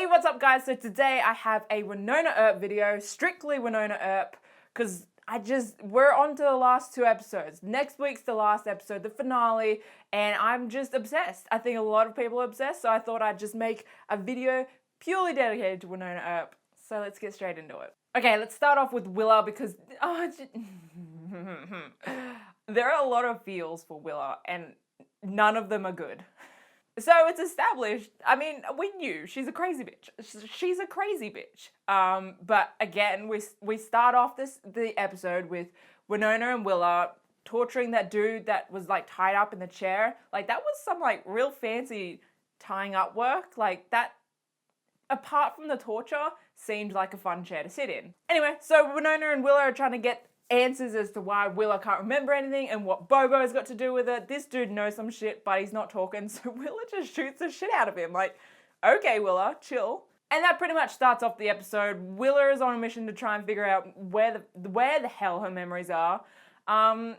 Hey, what's up guys? So today I have a Wynonna Earp video, strictly Wynonna Earp, because we're on to the last 2 episodes. Next week's the last episode, the finale, and I'm just obsessed. I think a lot of people are obsessed, so I thought I'd just make a video purely dedicated to Wynonna Earp. So let's get straight into it. Okay, let's start off with Willa because there are a lot of feels for Willa and none of them are good. So it's established, I mean, we knew she's a crazy bitch. She's a crazy bitch. But again, we start off the episode with Wynonna and Willa torturing that dude that was like tied up in the chair. Like that was some like real fancy tying up work. Like that, apart from the torture, seemed like a fun chair to sit in. Anyway, so Wynonna and Willa are trying to get answers as to why Willa can't remember anything and what Bobo's got to do with it. This dude knows some shit, but he's not talking, so Willa just shoots the shit out of him. Like, okay, Willa, chill. And that pretty much starts off the episode. Willa is on a mission to try and figure out where the hell her memories are. And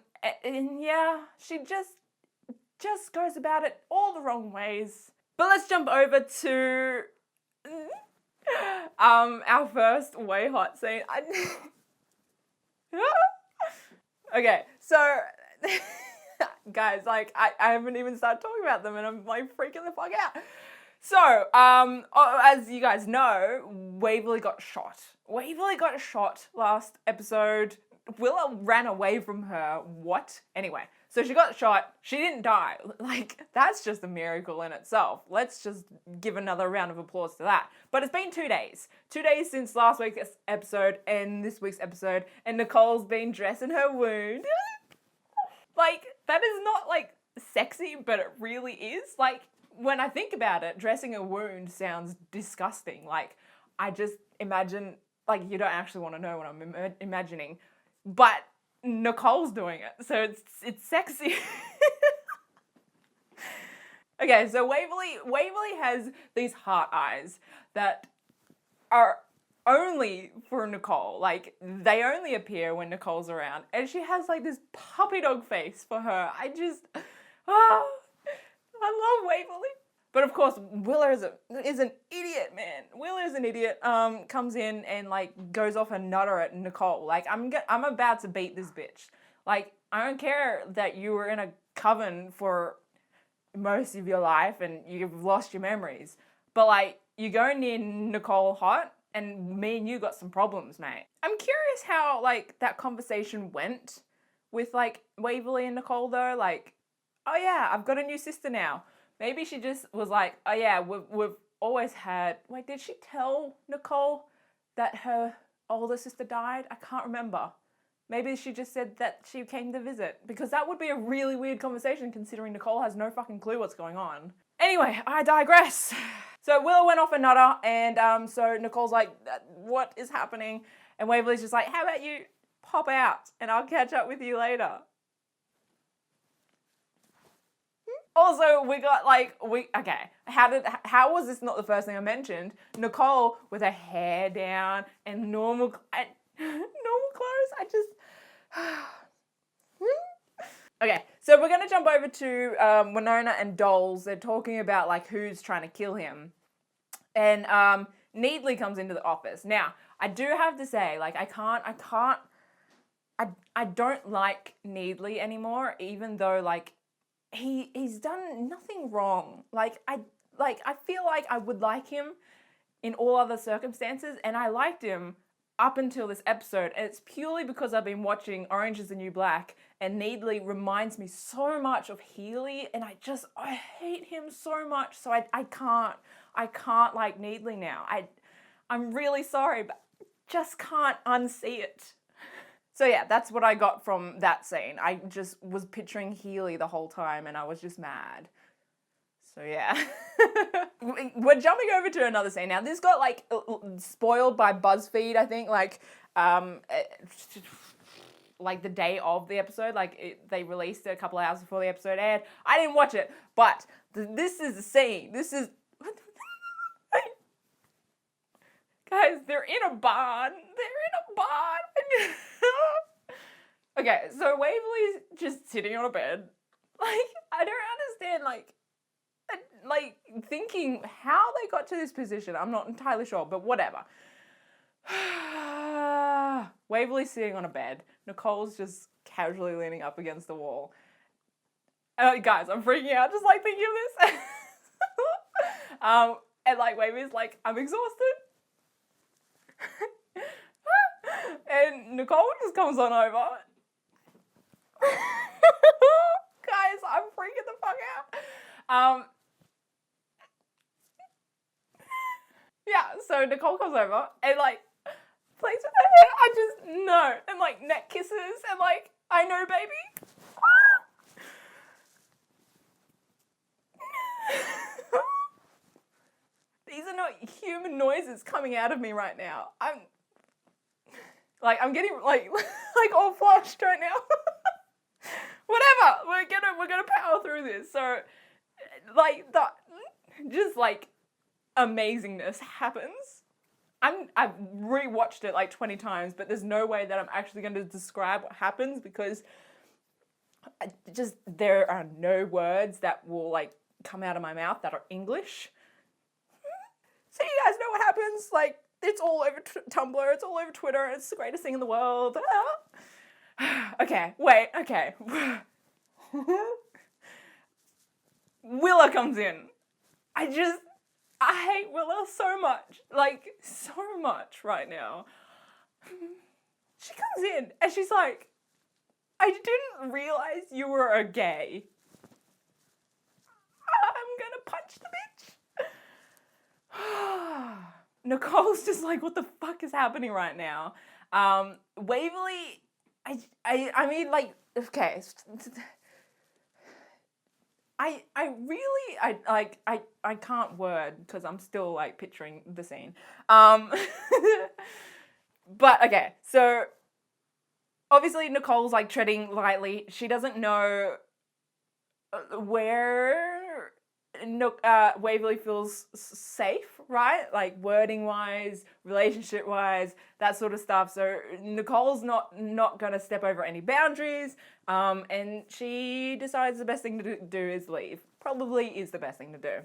yeah, she just goes about it all the wrong ways. But let's jump over to our first way hot scene. Okay, so guys, like I haven't even started talking about them and I'm like freaking the fuck out. So, as you guys know, Waverly got shot. Waverly got shot last episode. Willa ran away from her. What? Anyway, so she got shot. She didn't die. Like, that's just a miracle in itself. Let's just give another round of applause to that. But it's been 2 days. 2 days since last week's episode and this week's episode, and Nicole's been dressing her wound. Like, that is not, like, sexy, but it really is. Like, when I think about it, dressing a wound sounds disgusting. Like, I just imagine, like, you don't actually want to know what I'm imagining. But Nicole's doing it, so it's sexy. Okay, so Waverly has these heart eyes that are only for Nicole. Like, they only appear when Nicole's around. And she has like this puppy dog face for her. I love Waverly. But of course, Willa is an idiot, man. Willa is an idiot. Comes in and like goes off a nutter at Nicole. Like I'm about to beat this bitch. Like I don't care that you were in a coven for most of your life and you've lost your memories. But like you go near Nicole hot and me and you got some problems, mate. I'm curious how like that conversation went with like Waverly and Nicole though. Like, oh yeah, I've got a new sister now. Maybe she just was like, oh yeah, we've always had... Wait, did she tell Nicole that her older sister died? I can't remember. Maybe she just said that she came to visit. Because that would be a really weird conversation considering Nicole has no fucking clue what's going on. Anyway, I digress. So Willa went off a nutter and so Nicole's like, what is happening? And Waverly's just like, how about you pop out and I'll catch up with you later. Also, we got like, okay, how was this not the first thing I mentioned? Nicole with her hair down and normal clothes, Okay, so we're gonna jump over to Wynonna and Dolls. They're talking about like who's trying to kill him. And Needley comes into the office. Now, I do have to say, like I don't like Needley anymore, even though like he's done nothing wrong. Like I feel like I would like him in all other circumstances, and I liked him up until this episode, and it's purely because I've been watching Orange is the New Black, and Needley reminds me so much of Healy, and I hate him so much, so I can't like Needley now. I'm really sorry, but I just can't unsee it. So yeah, that's what I got from that scene. I just was picturing Healy the whole time and I was just mad. So yeah. We're jumping over to another scene now. This got like spoiled by BuzzFeed, I think, like the day of the episode. Like they released it a couple of hours before the episode aired. I didn't watch it, but this is the scene. This is... Guys, they're in a barn. Okay, so Waverly's just sitting on a bed. Like, I don't understand, like, like thinking how they got to this position. I'm not entirely sure, but whatever. Waverly's sitting on a bed. Nicole's just casually leaning up against the wall. Guys, I'm freaking out just like thinking of this. And like Waverly's like, I'm exhausted. And Nicole just comes on over. Guys, I'm freaking the fuck out. Yeah, so Nicole comes over and like plays with her hair. I just know. And like neck kisses and like, I know, baby. These are not human noises coming out of me right now. I'm getting like all flushed right now. Whatever. We're gonna power through this. So like just like amazingness happens. I've rewatched it like 20 times, but there's no way that I'm actually going to describe what happens because there are no words that will like come out of my mouth that are English. So you guys know what happens. Like it's all over Tumblr, it's all over Twitter, it's the greatest thing in the world. Okay. Willa comes in. I hate Willa so much. Like, so much right now. She comes in and she's like, I didn't realize you were a gay. I'm gonna punch the bitch. Nicole's just like, what the fuck is happening right now? Waverly, I mean, like, okay. I can't word because I'm still like picturing the scene. But okay, so obviously Nicole's like treading lightly. She doesn't know where Waverly feels safe, right? Like wording wise, relationship wise, that sort of stuff. So Nicole's not gonna step over any boundaries, and she decides the best thing to do is leave. Probably is the best thing to do.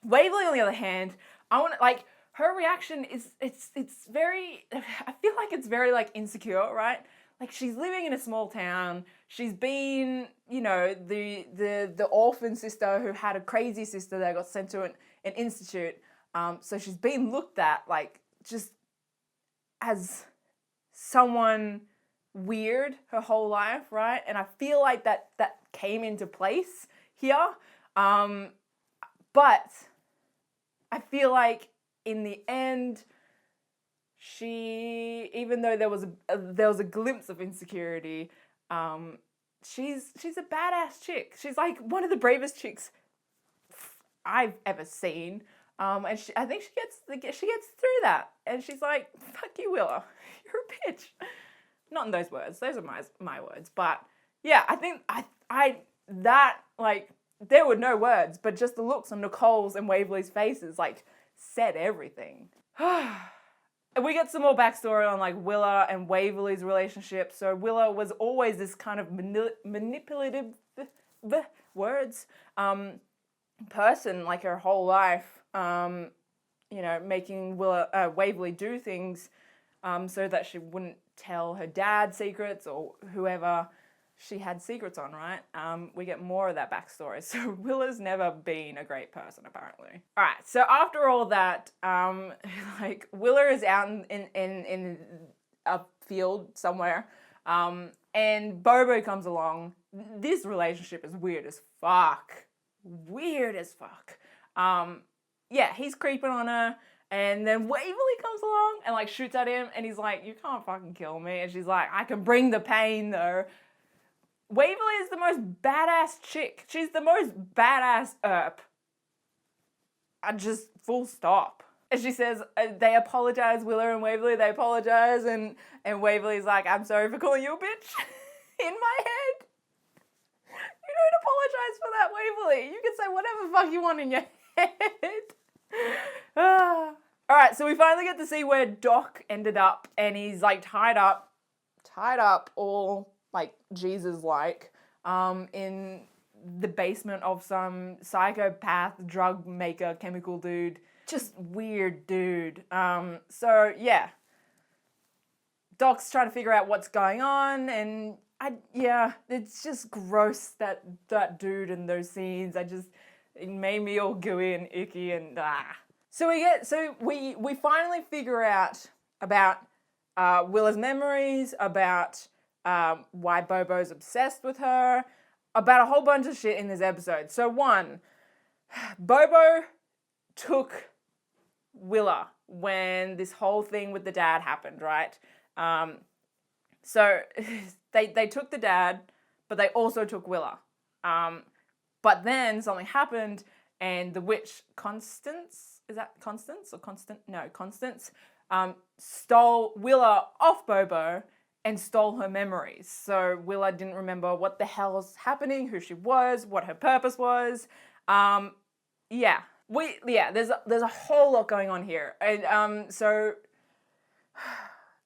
Waverly, on the other hand, her reaction is it's very. I feel like it's very like insecure, right? Like she's living in a small town. She's been, the orphan sister who had a crazy sister that got sent to an institute. So she's been looked at like just as someone weird her whole life, right? And I feel like that came into place here. But I feel like in the end, even though there was a glimpse of insecurity, she's a badass chick. She's like one of the bravest chicks I've ever seen. And I think she gets through that, and she's like, "Fuck you, Willa, you're a bitch." Not in those words; those are my words. But yeah, I think there were no words, but just the looks on Nicole's and Waverly's faces like said everything. And we get some more backstory on like Willa and Waverly's relationship. So Willa was always this kind of manipulative words person like her whole life. Making Waverly do things so that she wouldn't tell her dad secrets or whoever she had secrets on, right? We get more of that backstory. So Willa's never been a great person, apparently. All right, so after all that, Willa is out in a field somewhere, and Bobo comes along. This relationship is weird as fuck. He's creeping on her, and then Waverly comes along and like shoots at him, and he's like, "You can't fucking kill me," and she's like, "I can bring the pain though." Waverly is the most badass chick. She's the most badass Earp. Just full stop. And she says, they apologize, Willa and Waverly, they apologize, and Waverly's like, "I'm sorry for calling you a bitch." In my head. You don't apologize for that, Waverly. You can say whatever the fuck you want in your head. Alright, so we finally get to see where Doc ended up, and he's like tied up all like Jesus-like, in the basement of some psychopath, drug maker, chemical dude. Just weird dude. So yeah. Doc's trying to figure out what's going on, and it's just gross, that dude and those scenes. It made me all gooey and icky and So we finally figure out about Willa's memories, about why Bobo's obsessed with her, about a whole bunch of shit in this episode. So one, Bobo took Willa when this whole thing with the dad happened, right? So they took the dad, but they also took Willa. But then something happened, and the witch Constance, is that Constance or Constant? No, Constance, stole Willa off Bobo and stole her memories. So Willa didn't remember what the hell was happening, who she was, what her purpose was. There's a whole lot going on here. And so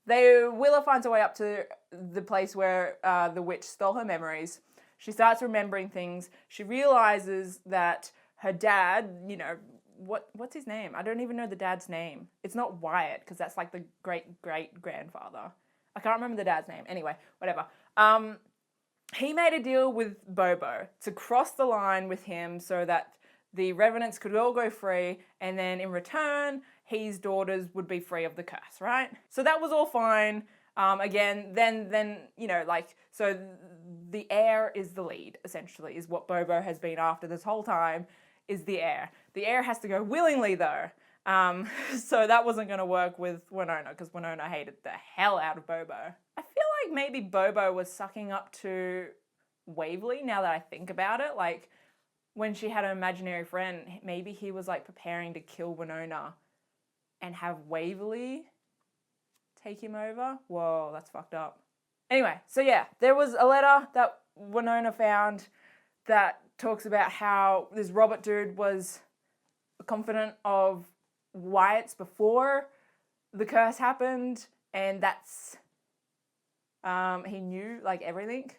Willa finds her way up to the place where the witch stole her memories. She starts remembering things. She realizes that her dad, what's his name? I don't even know the dad's name. It's not Wyatt, because that's like the great-great-grandfather. I can't remember the dad's name. Anyway, whatever. He made a deal with Bobo to cross the line with him so that the revenants could all go free, and then in return, his daughters would be free of the curse, right? So that was all fine. So the heir is the lead, essentially, is what Bobo has been after this whole time, is the heir. The heir has to go willingly, though. So that wasn't going to work with Wynonna, because Wynonna hated the hell out of Bobo. I feel like maybe Bobo was sucking up to Waverly, now that I think about it. Like, when she had an imaginary friend, maybe he was, like, preparing to kill Wynonna and have Waverly take him over. Whoa, that's fucked up. Anyway, so yeah, there was a letter that Wynonna found that talks about how this Robert dude was confident of Wyatt's before the curse happened, and that's he knew like everything.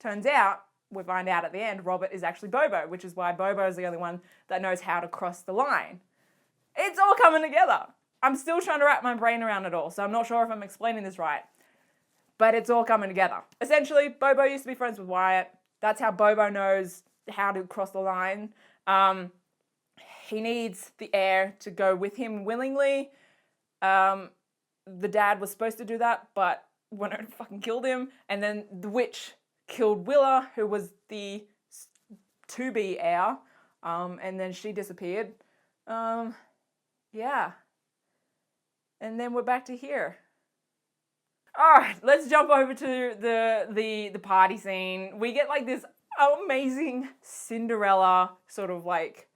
Turns out, we find out at the end, Robert is actually Bobo, which is why Bobo is the only one that knows how to cross the line. It's all coming together. I'm still trying to wrap my brain around it all, so I'm not sure if I'm explaining this right. But it's all coming together. Essentially, Bobo used to be friends with Wyatt. That's how Bobo knows how to cross the line. He needs the heir to go with him willingly. The dad was supposed to do that, but Wynonna fucking killed him. And then the witch killed Willa, who was the to-be heir. And then she disappeared. Yeah. And then we're back to here. All right, let's jump over to the party scene. We get like this amazing Cinderella sort of like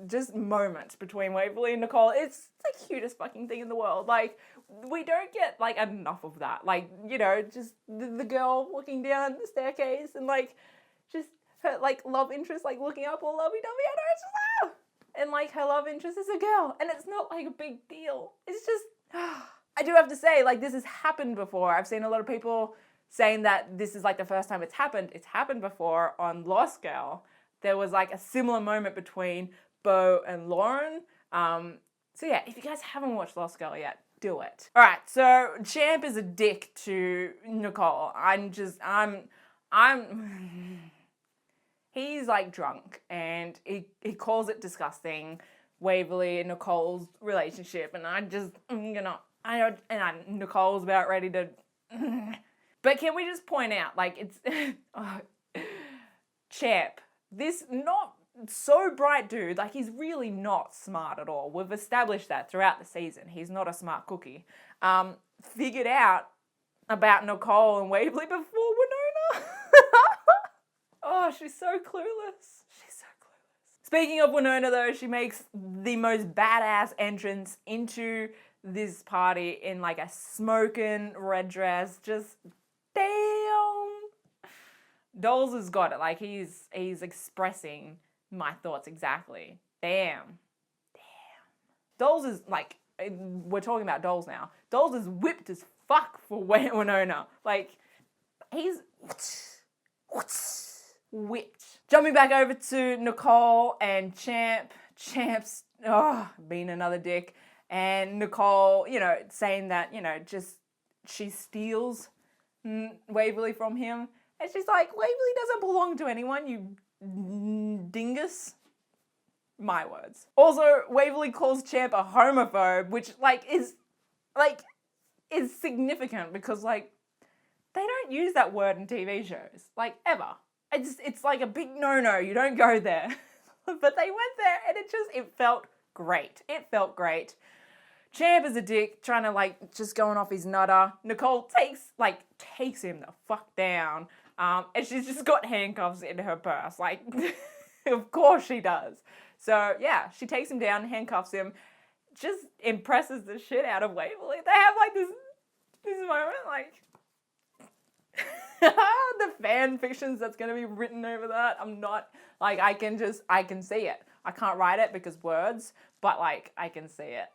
just moments between Waverly and Nicole. It's the cutest fucking thing in the world. Like, we don't get like enough of that. Like, just the girl walking down the staircase and like just her like love interest like looking up all lovey-dovey at her. It's just and like her love interest is a girl, and it's not like a big deal. It's just I do have to say, like, this has happened before. I've seen a lot of people saying that this is like the first time it's happened. It's happened before on Lost Girl. There was like a similar moment between Bo and Lauren. So yeah, if you guys haven't watched Lost Girl yet, do it. All right, so Champ is a dick to Nicole. He's like drunk, and he calls it disgusting, Waverly and Nicole's relationship, and Nicole's about ready to. But can we just point out, like, it's Champ, this not so bright dude, like, he's really not smart at all. We've established that throughout the season. He's not a smart cookie. Figured out about Nicole and Waverly before Wynonna. Oh, she's so clueless. She's so clueless. Speaking of Wynonna, though, she makes the most badass entrance into this party in like a smoking red dress. Just damn. Doles has got it. Like, he's expressing my thoughts exactly. Damn. Doles is like, we're talking about Doles now. Doles is whipped as fuck for Wynonna. Like, he's whipped. Jumping back over to Nicole and Champ. Champ's being another dick. And Nicole, saying that, just she steals Waverly from him. And she's like, Waverly doesn't belong to anyone, you dingus. My words. Also, Waverly calls Champ a homophobe, which is significant because they don't use that word in TV shows, ever. It's like a big no-no. You don't go there. But they went there and it felt great. It felt great. Champ is a dick, trying to just going off his nutter. Nicole takes him the fuck down. And she's just got handcuffs in her purse. Of course she does. So yeah, she takes him down, handcuffs him, just impresses the shit out of Waverly. They have this moment, the fan fictions that's gonna be written over that. I'm not I can see it. I can't write it because words, but I can see it.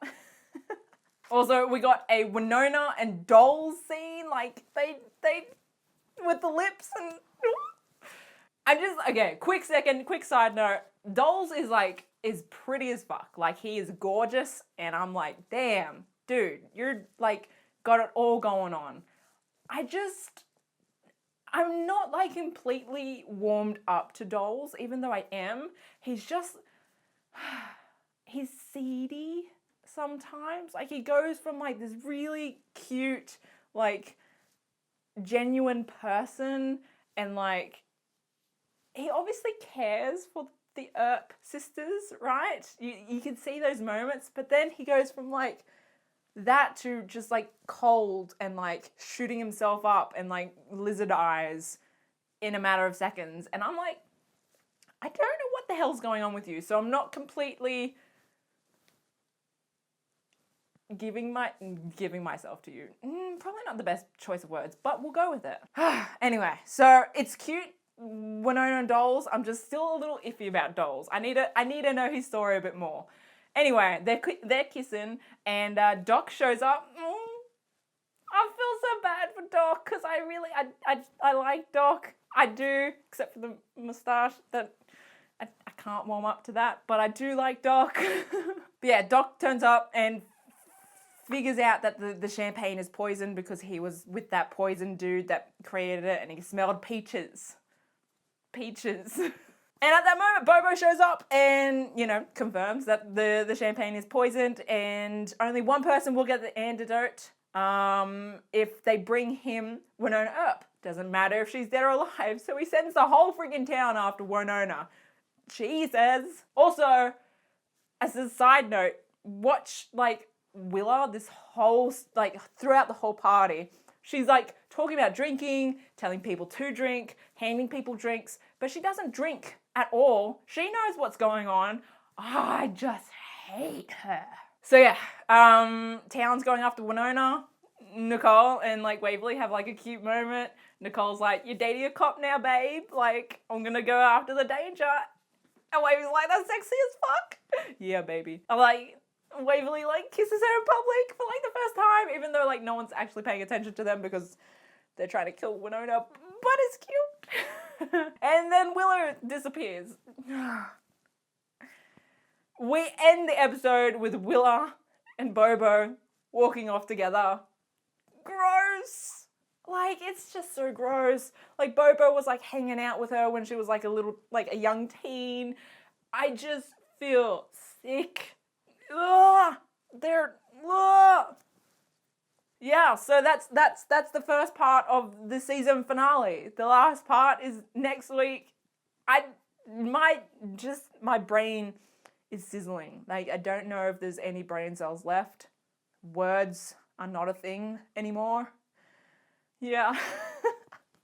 Also, we got a Wynonna and Dolls scene. They with the lips and quick side note. Dolls is pretty as fuck. He is gorgeous, and I'm like, damn, dude, you're got it all going on. I'm not completely warmed up to Dolls, even though I am. He's seedy sometimes. He goes from this really cute, genuine person, and he obviously cares for the Earp sisters, right? You can see those moments, but then he goes from that to just cold and shooting himself up and lizard eyes in a matter of seconds. And I'm I don't know what the hell's going on with you. So I'm not completely giving myself to you. Probably not the best choice of words, but we'll go with it. Anyway, so it's cute. Wynonna and Dolls. I'm just still a little iffy about Dolls. I need to know his story a bit more. Anyway, they're kissing, and Doc shows up. I feel so bad for Doc because I like Doc. I do, except for the moustache. That I can't warm up to that, but I do like Doc. But yeah, Doc turns up and figures out that the champagne is poisoned because he was with that poison dude that created it, and he smelled peaches. And at that moment, Bobo shows up and, confirms that the champagne is poisoned, and only one person will get the antidote if they bring him Wynonna Earp. Doesn't matter if she's dead or alive, so he sends the whole friggin' town after Wynonna. Jesus. Also, as a side note, watch, Willa this whole, throughout the whole party. She's talking about drinking, telling people to drink, handing people drinks, but she doesn't drink at all. She knows what's going on. I just hate her. So yeah, town's going after Wynonna. Nicole and Waverly have a cute moment. Nicole's like, "You're dating a cop now, babe. I'm gonna go after the danger." And Waverly's like, "That's sexy as fuck." Yeah, baby. Waverly kisses her in public for the first time, even though no one's actually paying attention to them because they're trying to kill Wynonna, but it's cute. And then Willow disappears. We end the episode with Willa and Bobo walking off together. Gross. It's just so gross. Bobo was hanging out with her when she was a young teen. I just feel sick. Ugh, yeah, so that's the first part of the season finale. The last part is next week. My brain is sizzling. I don't know if there's any brain cells left. Words are not a thing anymore. Yeah.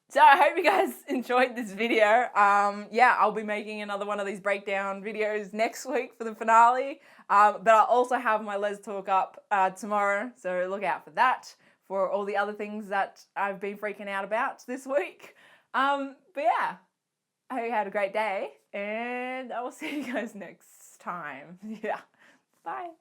So I hope you guys enjoyed this video. I'll be making another one of these breakdown videos next week for the finale. But I'll also have my Les Talk up tomorrow, so look out for that, for all the other things that I've been freaking out about this week. But yeah, I hope you had a great day, and I will see you guys next time. Yeah, bye.